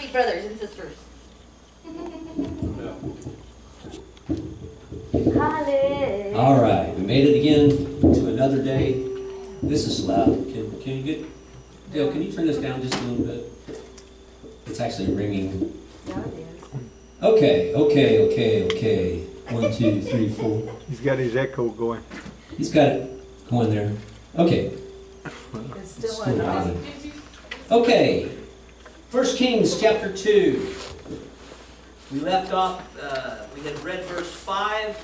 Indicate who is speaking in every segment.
Speaker 1: sweet brothers and sisters.
Speaker 2: All right, we made it again to another day. This is loud. Can you get, Dale, can you turn this down just a little bit? It's actually ringing.
Speaker 1: Yeah, it is.
Speaker 2: Okay. 1, 2, 3, 4.
Speaker 3: He's got his echo going.
Speaker 2: He's got it going there. Okay.
Speaker 1: It's still on.
Speaker 2: Okay. 1 Kings chapter 2. We left off, we had read verse 5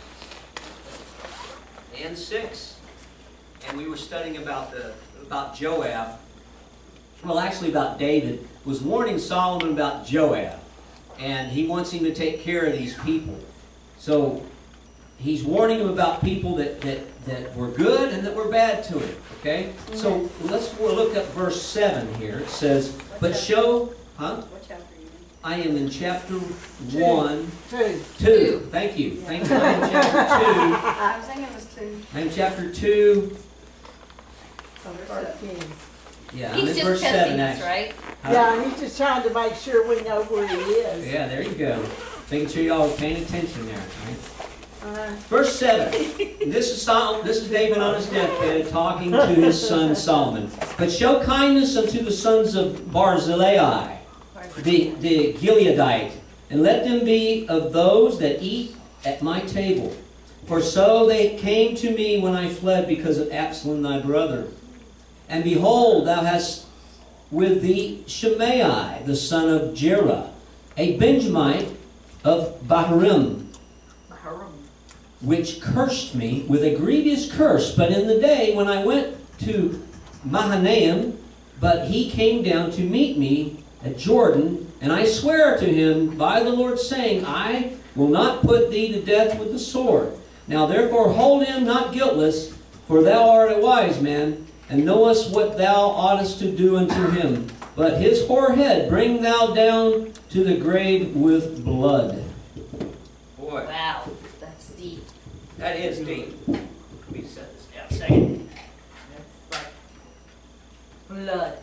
Speaker 2: and 6, and we were studying about Joab. Well, actually about David was warning Solomon about Joab, and he wants him to take care of these people. So he's warning him about people that were good and that were bad to him. Okay? So let's go look at verse 7 here. It says, but show, huh?
Speaker 1: What chapter are you in?
Speaker 2: I am in chapter 1.
Speaker 1: 2.
Speaker 2: Thank you. Thank you. I am chapter 2.
Speaker 1: I was thinking it was 2.
Speaker 2: I am chapter 2.
Speaker 1: So verse 7.
Speaker 2: Yeah, I'm
Speaker 1: He's
Speaker 2: in
Speaker 1: just
Speaker 2: verse
Speaker 1: testing
Speaker 2: 7
Speaker 1: us,
Speaker 2: actually.
Speaker 1: right?
Speaker 4: Yeah, he's just trying to make sure we know where he is.
Speaker 2: Yeah, there you go. Making sure y'all are paying attention there. Right? Verse 7. This is David on his deathbed talking to his son Solomon. But show kindness unto the sons of Barzillai, the Gileadite, and let them be of those that eat at my table. For so they came to me when I fled because of Absalom thy brother. And behold, thou hast with thee Shimei, the son of Jerah, a Benjamite of Baharim, which cursed me with a grievous curse. But in the day when I went to Mahanaim, but he came down to meet me at Jordan, and I swear to him by the Lord, saying, I will not put thee to death with the sword. Now therefore hold him not guiltless, for thou art a wise man, and knowest what thou oughtest to do unto him. But his hoar head bring thou down to the grave with blood. Boy.
Speaker 1: Wow, that's deep.
Speaker 2: That is deep. Let me set this down a second.
Speaker 1: That's like blood.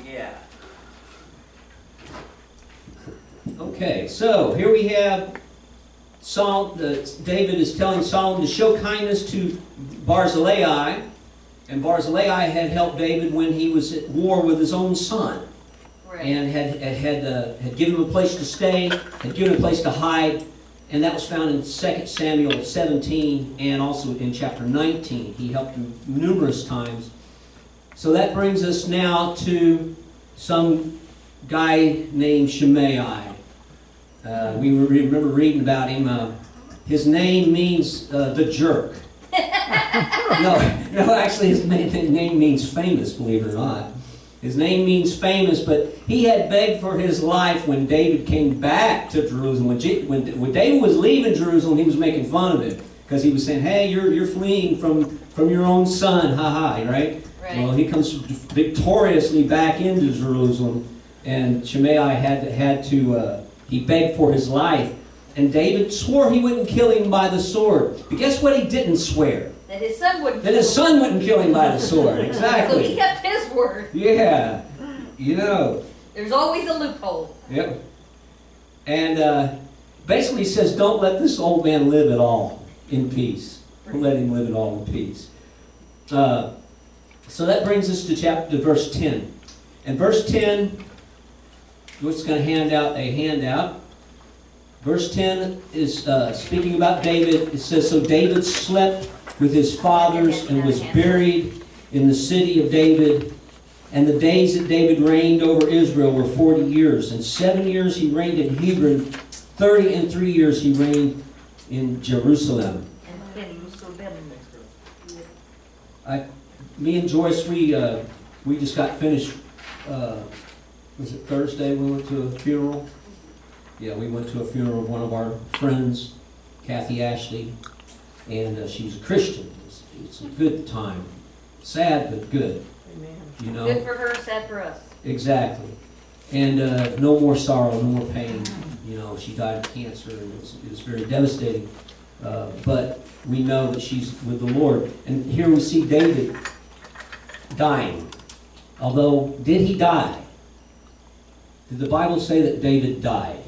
Speaker 2: Yeah. Okay, so here we have David is telling Solomon to show kindness to Barzillai, and Barzillai had helped David when he was at war with his own son,
Speaker 1: Right.
Speaker 2: and had given him a place to stay, had given him a place to hide, and that was found in 2 Samuel 17 and also in chapter 19. He helped him numerous times. So that brings us now to some guy named Shimei. We remember reading about him. His name means the jerk. No, actually his name means famous, believe it or not. His name means famous, but he had begged for his life when David came back to Jerusalem. When David was leaving Jerusalem, he was making fun of him because he was saying, hey, you're fleeing from your own son, ha-ha, right? Well, he comes victoriously back into Jerusalem, and Shimei he begged for his life, and David swore he wouldn't kill him by the sword. But guess what he didn't swear?
Speaker 1: That his son wouldn't.
Speaker 2: That his son wouldn't kill him by the sword. Exactly.
Speaker 1: So he kept his word.
Speaker 2: Yeah. You know.
Speaker 1: There's always a loophole.
Speaker 2: Yep. And basically he says, don't let this old man live at all in peace. Don't let him live at all in peace. So that brings us to verse 10. And verse 10, we're just going to hand out a handout. Verse 10 is speaking about David. It says, so David slept with his fathers and was buried in the city of David. And the days that David reigned over Israel were 40 years. And 7 years he reigned in Hebron. 33 years he reigned in Jerusalem. Me and Joyce, we just got finished, was it Thursday we went to a funeral? Yeah, we went to a funeral of one of our friends, Kathy Ashley, and she's a Christian. It's a good time. Sad, but good.
Speaker 4: Amen.
Speaker 2: You know?
Speaker 1: Good for her, sad for us.
Speaker 2: Exactly. And no more sorrow, no more pain. You know, she died of cancer, and it was very devastating. But we know that she's with the Lord. And here we see David dying. Although, did he die? Did the Bible say that David died?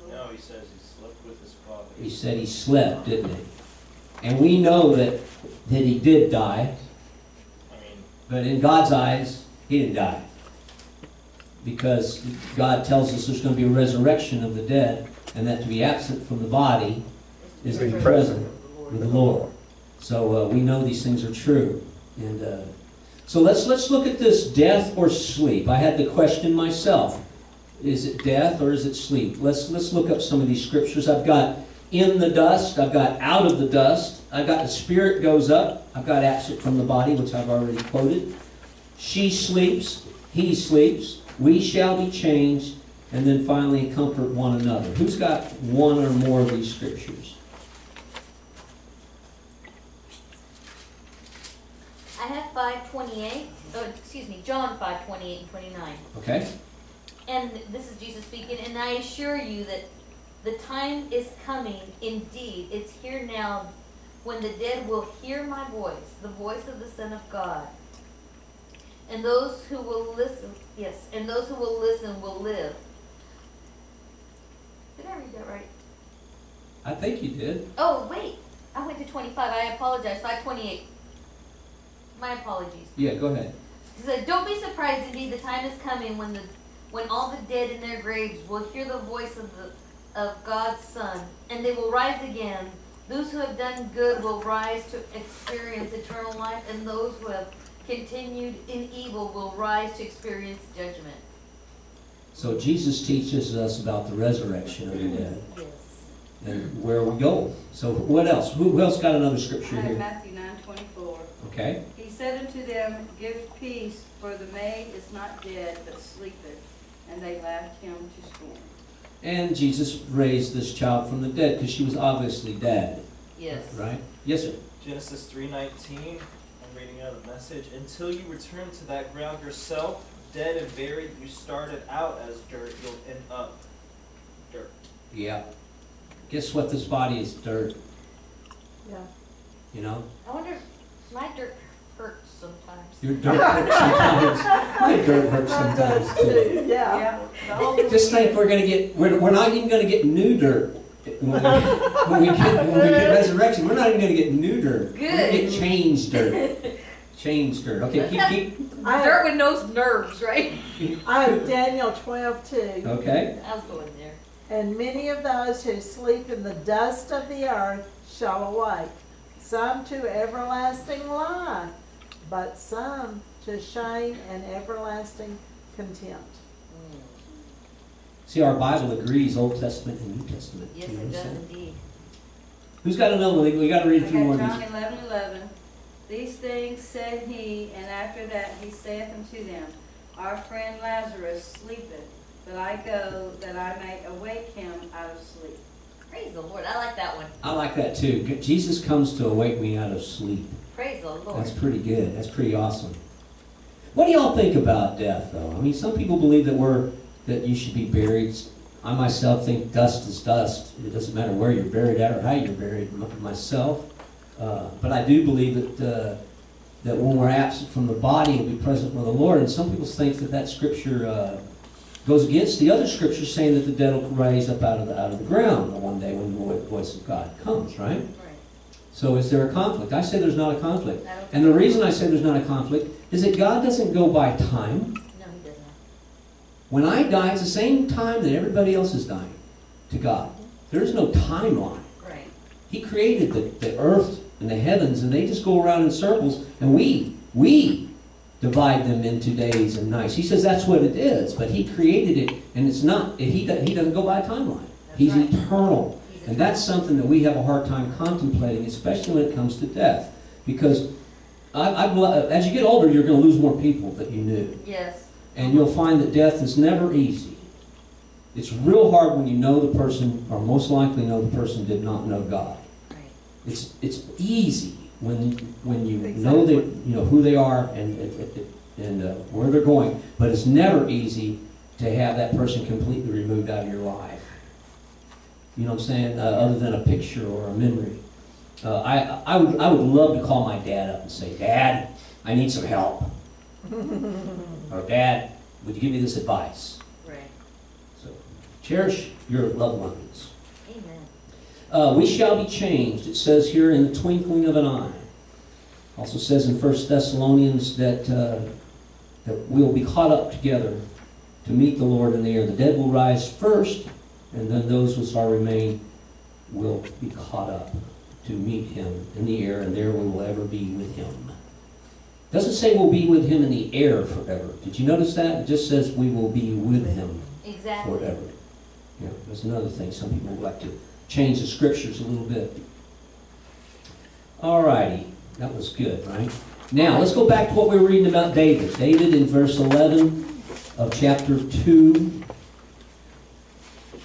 Speaker 3: No, he says he slept with his father.
Speaker 2: He said he slept, didn't he? And we know that he did die. But in God's eyes, he didn't die. Because God tells us there's going to be a resurrection of the dead, and that to be absent from the body is to be present with the Lord. So we know these things are true. And so let's look at this, death or sleep. I had the question myself. Is it death or is it sleep? Let's look up some of these scriptures. I've got in the dust. I've got out of the dust. I've got the spirit goes up. I've got absent from the body, which I've already quoted. She sleeps. He sleeps. We shall be changed. And then finally, comfort one another. Who's got one or more of these scriptures?
Speaker 1: I have 5:28. Oh, excuse me, John 5:28 and 29.
Speaker 2: Okay.
Speaker 1: And this is Jesus speaking. And I assure you that the time is coming. Indeed, it's here now, when the dead will hear my voice, the voice of the Son of God. And those who will listen, yes, and those who will listen will live. Did I read that right?
Speaker 2: I think you did.
Speaker 1: Oh, wait. I went to 25. I apologize. 5:28. My apologies.
Speaker 2: Yeah, go ahead.
Speaker 1: He said, don't be surprised, indeed, the time is coming when all the dead in their graves will hear the voice of God's Son, and they will rise again. Those who have done good will rise to experience eternal life, and those who have continued in evil will rise to experience judgment.
Speaker 2: So Jesus teaches us about the resurrection of the dead.
Speaker 1: Yes.
Speaker 2: And where we go. So what else? Who else got another scripture
Speaker 5: I have
Speaker 2: here?
Speaker 5: Matthew 9:24.
Speaker 2: Okay.
Speaker 5: He said unto them, give peace, for the maid is not dead, but sleepeth. And they laughed him to scorn.
Speaker 2: And Jesus raised this child from the dead because she was obviously dead.
Speaker 1: Yes.
Speaker 2: Right? Yes, sir.
Speaker 3: Genesis 3:19, I'm reading out of the Message. Until you return to that ground yourself, dead and buried, you started out as dirt, you'll end up dirt.
Speaker 2: Yeah. Guess what? This body is dirt.
Speaker 4: Yeah.
Speaker 2: You know?
Speaker 1: I wonder if my dirt hurts sometimes.
Speaker 2: Your dirt hurts sometimes. My dirt hurts sometimes too.
Speaker 4: Yeah.
Speaker 2: Just think we're not even going to get new dirt when we get resurrection. We're not even going to get new dirt.
Speaker 1: Good.
Speaker 2: We're going to get changed dirt. Changed dirt. Okay, keep.
Speaker 1: Dirt with no nerves, right?
Speaker 4: I have Daniel 12:2.
Speaker 2: Okay.
Speaker 1: I was going there.
Speaker 4: And many of those who sleep in the dust of the earth shall awake, some to everlasting life, but some to shame and everlasting contempt.
Speaker 2: See, our Bible agrees Old Testament and New Testament.
Speaker 1: Yes,
Speaker 2: You know
Speaker 1: it
Speaker 2: what I'm
Speaker 1: does
Speaker 2: saying?
Speaker 1: indeed.
Speaker 2: Who's got another one? We got to read a
Speaker 5: I
Speaker 2: few more
Speaker 5: have
Speaker 2: of
Speaker 5: John
Speaker 2: these.
Speaker 5: 11:11. These things said he, and after that he saith unto them, our friend Lazarus sleepeth, but I go that I may awake him out of sleep.
Speaker 1: Praise the Lord. I like that one.
Speaker 2: I like that too. Jesus comes to awake me out of sleep.
Speaker 1: Praise the Lord.
Speaker 2: That's pretty good. That's pretty awesome. What do y'all think about death, though? I mean, some people believe that you should be buried. I myself think dust is dust. It doesn't matter where you're buried at or how you're buried. Myself, but I do believe that when we're absent from the body, we'll be present with the Lord. And some people think that scripture goes against the other scriptures, saying that the dead will rise up out of the ground one day when the voice of God comes. Right?
Speaker 1: Right.
Speaker 2: So is there a conflict? I say there's not a conflict.
Speaker 1: I don't
Speaker 2: And the
Speaker 1: think-
Speaker 2: reason I say there's not a conflict is that God doesn't go by time.
Speaker 1: No, he doesn't.
Speaker 2: When I die, it's the same time that everybody else is dying to God. There's no timeline.
Speaker 1: Right.
Speaker 2: He created the earth and the heavens, and they just go around in circles, and we divide them into days and nights. He says that's what it is, but he created it, and it's not. He doesn't go by a timeline. He's
Speaker 1: right.
Speaker 2: eternal.
Speaker 1: He's
Speaker 2: And that's something that we have a hard time contemplating, especially when it comes to death. Because as you get older, you're going to lose more people that you knew.
Speaker 1: Yes.
Speaker 2: And you'll find that death is never easy. It's real hard when you know the person, or most likely know the person did not know God.
Speaker 1: Right.
Speaker 2: It's easy when you know that who they are and where they're going, but it's never easy to have that person completely removed out of your life. You know what I'm saying? Other than a picture or a memory. I would love to call my dad up and say, Dad, I need some help. Or Dad, would you give me this advice? Cherish your loved ones.
Speaker 1: Amen.
Speaker 2: We shall be changed. It says here in the twinkling of an eye. Also says in 1 Thessalonians that we'll be caught up together to meet the Lord in the air. The dead will rise first, and then those who shall remain will be caught up to meet him in the air, and there we will ever be with him. It doesn't say we'll be with him in the air forever. Did you notice that? It just says we will be with him forever. Yeah, that's another thing. Some people like to change the scriptures a little bit. All righty. That was good, right? Now, let's go back to what we were reading about David. David in verse 11 of chapter 2.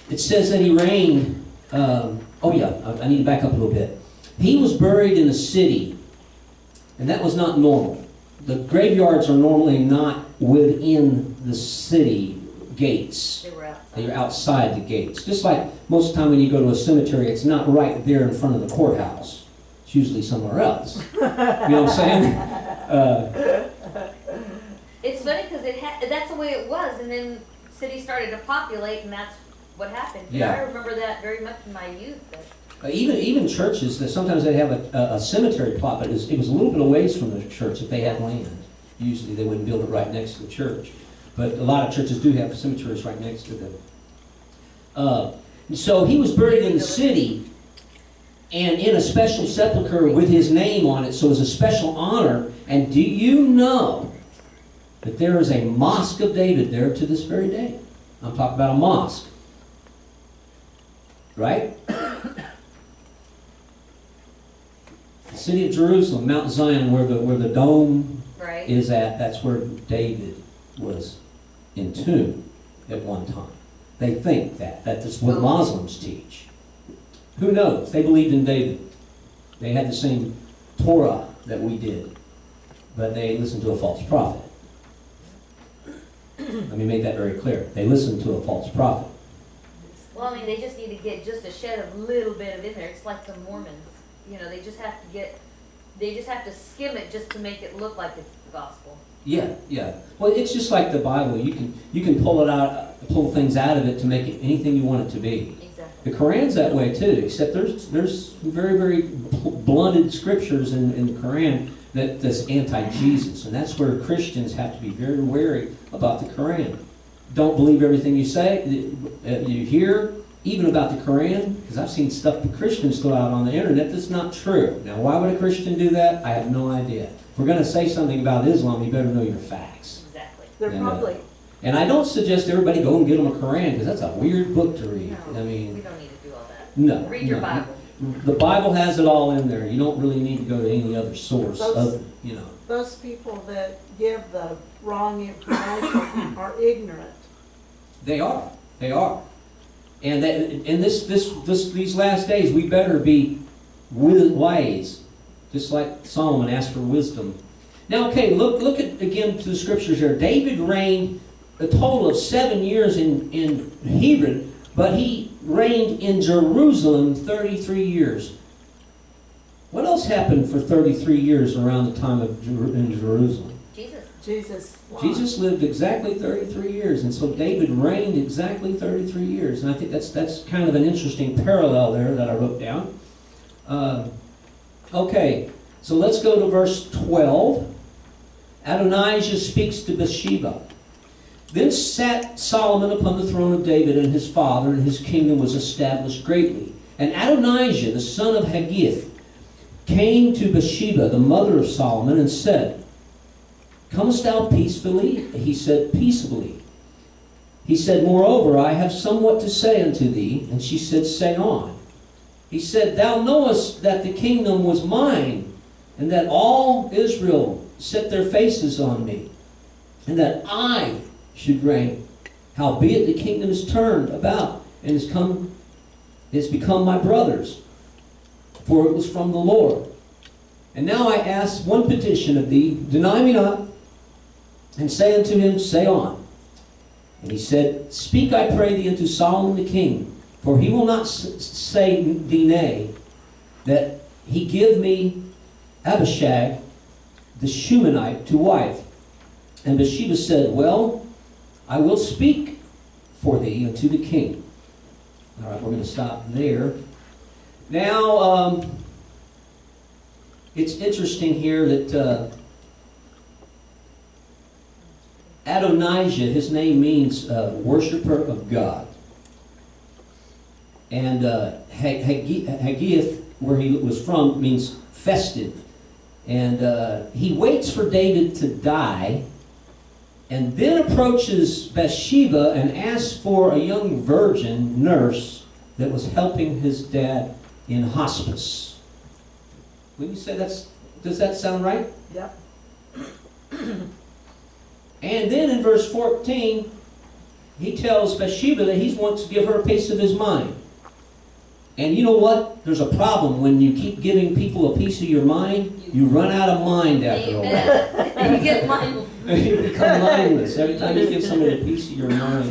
Speaker 2: It says that he reigned... I need to back up a little bit. He was buried in a city, and that was not normal. The graveyards are normally not within the city gates. They are outside the gates. Just like most of the time when you go to a cemetery, it's not right there in front of the courthouse. It's usually somewhere else. You know what I'm saying?
Speaker 1: It's funny because that's the way it was, and then cities started to populate, and that's what happened.
Speaker 2: Yeah.
Speaker 1: I remember that very much in my youth.
Speaker 2: Even churches, that sometimes they have a cemetery plot, but it was a little bit away from the church if they had land. Usually they wouldn't build it right next to the church. But a lot of churches do have cemeteries right next to them. So he was buried in the city and in a special sepulcher with his name on it, so it was a special honor. And do you know that there is a mosque of David there to this very day? I'm talking about a mosque. Right? The city of Jerusalem, Mount Zion, where the dome is at, that's where David was entombed at one time. They think that's what Muslims teach. Who knows? They believed in David. They had the same Torah that we did, but they listened to a false prophet. Let me make that very clear. They listened to a false prophet.
Speaker 1: Well, I mean, they just need to get just a shed of little bit of in there. It's like the Mormons. You know, they just have to skim it just to make it look like it's the gospel.
Speaker 2: Yeah. Well, it's just like the Bible. You can pull things out of it to make it anything you want it to be.
Speaker 1: Exactly.
Speaker 2: The Quran's that way too, except there's very, very blunted scriptures in the Quran that's anti-Jesus, and that's where Christians have to be very wary about the Quran. Don't believe everything you say, you hear, even about the Quran, because I've seen stuff that Christians throw out on the internet that's not true. Now, why would a Christian do that? I have no idea. If we're going to say something about Islam, you better know your facts.
Speaker 1: Exactly.
Speaker 4: They're public.
Speaker 2: And I don't suggest everybody go and get them a Quran, because that's a weird book to read.
Speaker 1: No,
Speaker 2: I mean,
Speaker 1: we don't need to do all that.
Speaker 2: No.
Speaker 1: Read your Bible.
Speaker 2: The Bible has it all in there. You don't really need to go to any other source.
Speaker 4: Those people that give the wrong information are ignorant.
Speaker 2: They are. And in these last days, we better be wise, just like Solomon asked for wisdom. Now, okay, look at again to the scriptures here. David reigned a total of 7 years in Hebron, but he reigned in Jerusalem 33 years. What else happened for 33 years around the time in Jerusalem?
Speaker 4: Jesus. Wow.
Speaker 2: Jesus lived exactly 33 years, and so David reigned exactly 33 years. And I think that's kind of an interesting parallel there that I wrote down. Okay, so let's go to verse 12. Adonijah speaks to Bathsheba. Then sat Solomon upon the throne of David and his father, and his kingdom was established greatly. And Adonijah, the son of Haggith, came to Bathsheba, the mother of Solomon, and said, "Comest thou peacefully?" He said, "Peaceably." He said, "Moreover, I have somewhat to say unto thee." And she said, "Say on." He said, "Thou knowest that the kingdom was mine, and that all Israel set their faces on me, and that I should reign. Howbeit the kingdom is turned about, and is become my brother's, for it was from the Lord. And now I ask one petition of thee, deny me not, and say unto him, Say on. And he said, Speak, I pray thee, unto Solomon the king, for he will not say thee nay, that he give me Abishag the Shunammite to wife. And Bathsheba said, Well, I will speak for thee unto the king. All right, we're going to stop there. Now, it's interesting here that Adonijah, his name means worshiper of God. And Hagiath, where he was from, means festive. And he waits for David to die, and then approaches Bathsheba and asks for a young virgin nurse that was helping his dad in hospice. Wouldn't you say does that sound right?
Speaker 4: Yep.
Speaker 2: And then in verse 14, he tells Bathsheba that he wants to give her a piece of his mind. And you know what? There's a problem when you keep giving people a piece of your mind. You run out of mind after a while.
Speaker 1: You get mindless.
Speaker 2: You become mindless every time you give somebody a piece of your mind.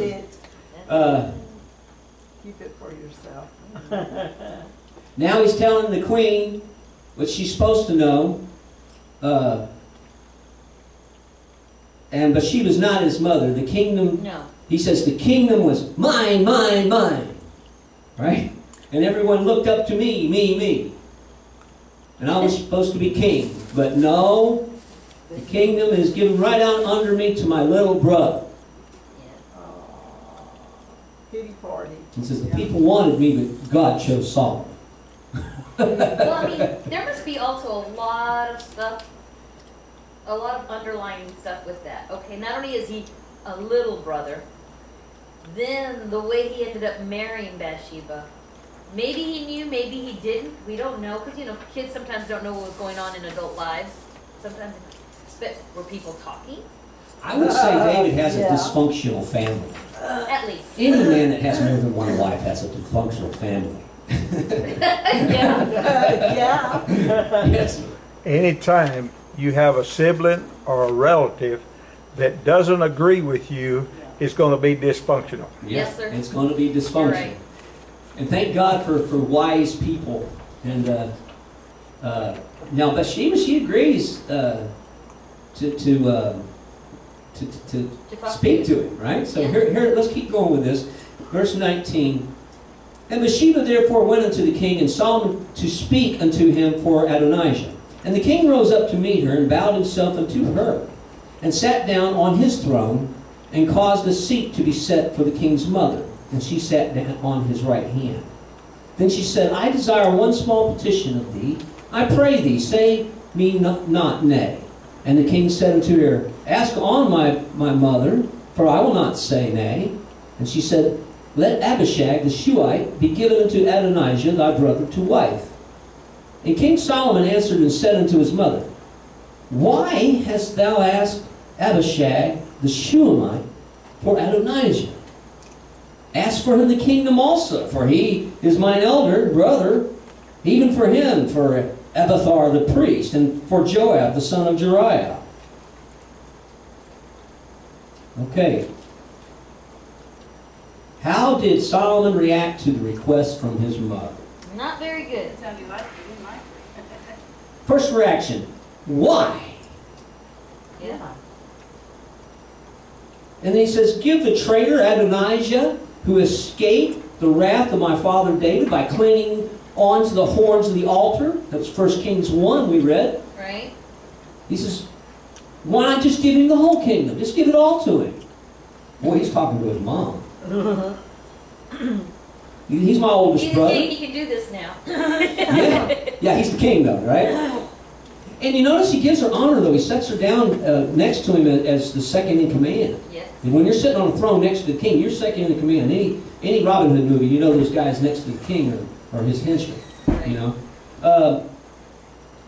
Speaker 4: Keep it for yourself.
Speaker 2: Now he's telling the queen what she's supposed to know. And Bathsheba's not his mother. The kingdom,
Speaker 1: No.
Speaker 2: he says, the kingdom was mine, mine, mine. Right? And everyone looked up to me, me, me. And I was supposed to be king. But no, the kingdom is given right out under me to my little brother.
Speaker 4: Pity party.
Speaker 2: He says, the people wanted me, but God chose Saul.
Speaker 1: Well, I mean, there must be also a lot of stuff, a lot of underlying stuff with that. Okay, not only is he a little brother, then the way he ended up marrying Bathsheba. Maybe he knew, maybe he didn't. We don't know, because, you know, kids sometimes don't know what was going on in adult lives. Sometimes, but were people talking?
Speaker 2: I would say David has a dysfunctional family.
Speaker 1: At least.
Speaker 2: Any man that has more than one wife has a dysfunctional family.
Speaker 1: Yeah.
Speaker 4: Yeah.
Speaker 2: Yes.
Speaker 6: Anytime you have a sibling or a relative that doesn't agree with you, it's going to be dysfunctional.
Speaker 1: Yes, sir.
Speaker 2: It's going to be dysfunctional.
Speaker 1: You're right.
Speaker 2: And thank God for wise people. And now Bathsheba, she agrees to speak to him, right? So
Speaker 1: Yeah.
Speaker 2: here, let's keep going with this. Verse 19. And Bathsheba therefore went unto the king and Solomon to speak unto him for Adonijah. And the king rose up to meet her and bowed himself unto her, and sat down on his throne, and caused a seat to be set for the king's mother. And she sat down on his right hand. Then she said, I desire one small petition of thee. I pray thee, say me not nay. And the king said unto her, Ask on my mother, for I will not say nay. And she said, Let Abishag the Shuhite be given unto Adonijah thy brother to wife. And King Solomon answered and said unto his mother, Why hast thou asked Abishag the Shuhite for Adonijah? Ask for him the kingdom also, for he is mine elder brother, even for him, for Abiathar the priest, and for Joab the son of Jeriah. Okay. How did Solomon react to the request from his mother?
Speaker 1: Not very good.
Speaker 5: Sound you like it, you didn't like it.
Speaker 2: First reaction, why?
Speaker 1: Yeah.
Speaker 2: And then he says, Give the traitor Adonijah, who escaped the wrath of my father David by clinging on to the horns of the altar. That's 1 Kings 1 we read.
Speaker 1: Right?
Speaker 2: He says, why not just give him the whole kingdom? Just give it all to him. Boy, he's talking to his mom. He's my oldest brother.
Speaker 1: He can do this now.
Speaker 2: Yeah, he's the king though, right? And you notice he gives her honor though. He sets her down next to him as the second in command.
Speaker 1: Yes.
Speaker 2: And when you're sitting on a throne next to the king, you're second in command. Any Robin Hood movie, you know those guys next to the king or his henchmen.
Speaker 1: Right.
Speaker 2: You know.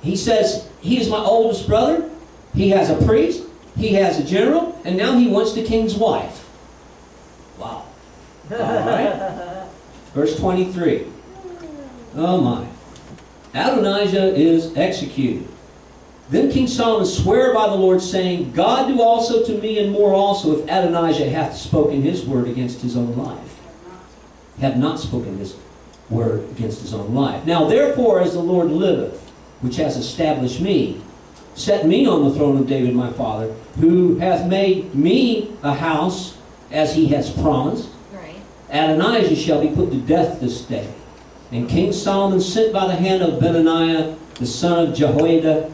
Speaker 2: He says he is my oldest brother. He has a priest. He has a general, and now he wants the king's wife. Wow. All right. Verse 23. Oh my. Adonijah is executed. Then King Solomon sware by the Lord, saying, God do also to me and more also, if Adonijah hath spoken his word against his own life. Have not spoken his word against his own life. Now therefore, as the Lord liveth, which has established me, set me on the throne of David my father, who hath made me a house as he has promised.
Speaker 1: Right.
Speaker 2: Adonijah shall be put to death this day. And King Solomon sent by the hand of Benaiah, the son of Jehoiada,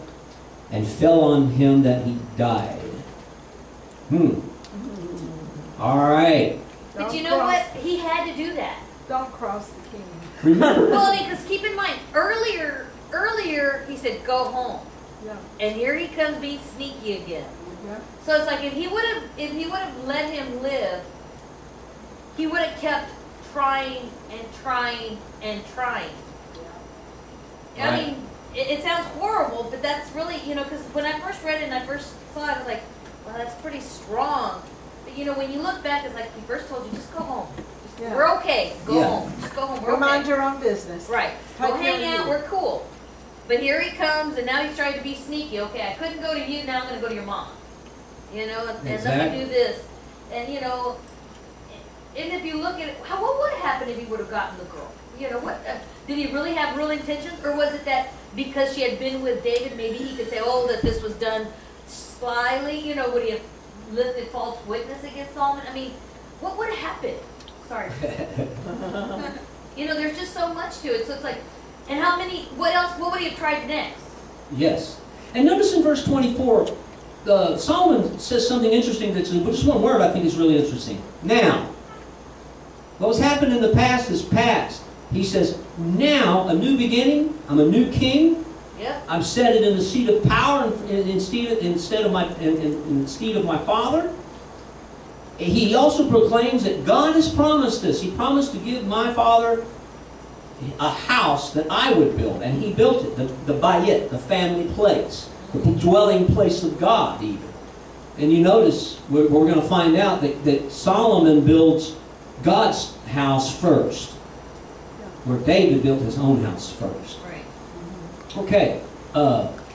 Speaker 2: and fell on him that he died. All right.
Speaker 1: But you know what? He had to do that.
Speaker 4: Don't cross the king.
Speaker 2: Remember.
Speaker 1: Well, I mean, because keep in mind, earlier he said, go home.
Speaker 4: Yeah.
Speaker 1: And here he comes being sneaky again.
Speaker 4: Yeah.
Speaker 1: So it's like if he would have let him live, he would have kept trying and trying and trying.
Speaker 2: Yeah.
Speaker 1: I mean, it sounds horrible, but that's really, because when I first read it and I first saw it, I was like, well, that's pretty strong. But when you look back, it's like he first told you, just go home.
Speaker 4: Yeah.
Speaker 1: We're okay. Go
Speaker 2: Yeah.
Speaker 1: home. Just go home. We're
Speaker 4: Go
Speaker 1: okay.
Speaker 4: mind your own business.
Speaker 1: Right.
Speaker 4: Take
Speaker 1: Go
Speaker 4: care
Speaker 1: hang
Speaker 4: of
Speaker 1: out.
Speaker 4: you.
Speaker 1: We're cool. But here he comes, and now he's trying to be sneaky. Okay, I couldn't go to you. Now I'm going to go to your mom. And let
Speaker 2: Exactly.
Speaker 1: me do this. And and if you look at it, what would have happened if he would have gotten the girl? What did he really have real intentions, or was it that because she had been with David, maybe he could say, oh, that this was done slyly? Would he have lifted false witness against Solomon? I mean, what would have happened? Sorry. There's just so much to it. So it's like, and what would he have tried next?
Speaker 2: Yes. And notice in verse 24, Solomon says something interesting that's just one word I think is really interesting. Now, what was happened in the past is past. He says, now, a new beginning, I'm a new king.
Speaker 1: Yep.
Speaker 2: I'm seated in the seat of power instead of my father. He also proclaims that God has promised this. He promised to give my father a house that I would build, and he built it, the bayit, the family place, the dwelling place of God even. And you notice, we're going to find out that Solomon builds God's house first, where David built his own house first.
Speaker 1: Right.
Speaker 2: Okay,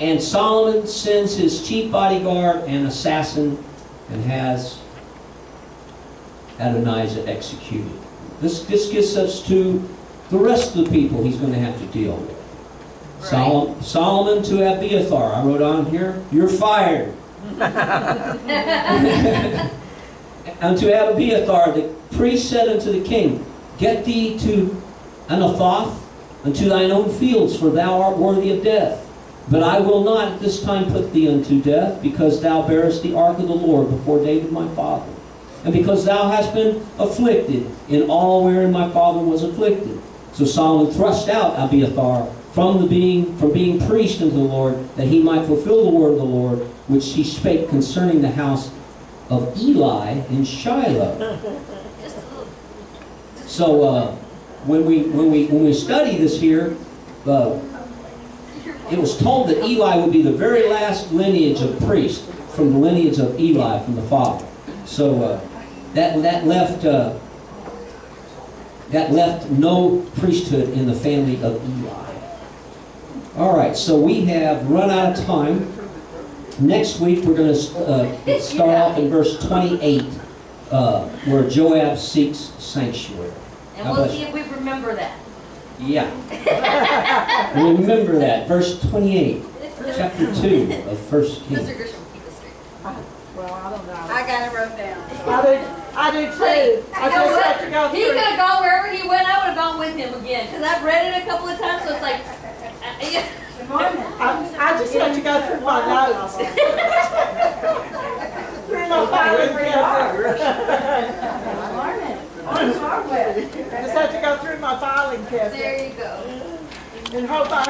Speaker 2: and Solomon sends his chief bodyguard and assassin and has Adonijah executed. This gets us to the rest of the people he's going to have to deal with.
Speaker 1: Right.
Speaker 2: Solomon to Abiathar. I wrote on here, you're fired. Unto Abiathar, the priest said unto the king, get thee to Anathoth, unto thine own fields, for thou art worthy of death. But I will not at this time put thee unto death, because thou bearest the ark of the Lord before David my father, and because thou hast been afflicted in all wherein my father was afflicted. So Solomon thrust out Abiathar from being priest unto the Lord, that he might fulfill the word of the Lord, which he spake concerning the house of Eli in Shiloh. So when we study this here, it was told that Eli would be the very last lineage of priest from the lineage of Eli, from the father. So that left no priesthood in the family of Eli. All right, so we have run out of time. Next week we're going to start off in verse 28, where Joab seeks sanctuary.
Speaker 1: And we'll see if we remember that.
Speaker 2: Yeah. Remember that. Verse 28, chapter 2 of 1 Kings.
Speaker 1: Sister Grisham, keep us straight.
Speaker 4: Well, I don't know.
Speaker 5: I got it wrote down.
Speaker 4: I do too. I just have to go
Speaker 1: He
Speaker 4: through.
Speaker 1: could have gone wherever he went. I would have gone with him again, because I've read it a couple of times. So it's like,
Speaker 4: I just have to go through my notes. Through my filing cabinet.
Speaker 5: I'm learning. I'm hard with.
Speaker 4: Just have to go through my filing cabinet
Speaker 1: there you go.
Speaker 4: and hope I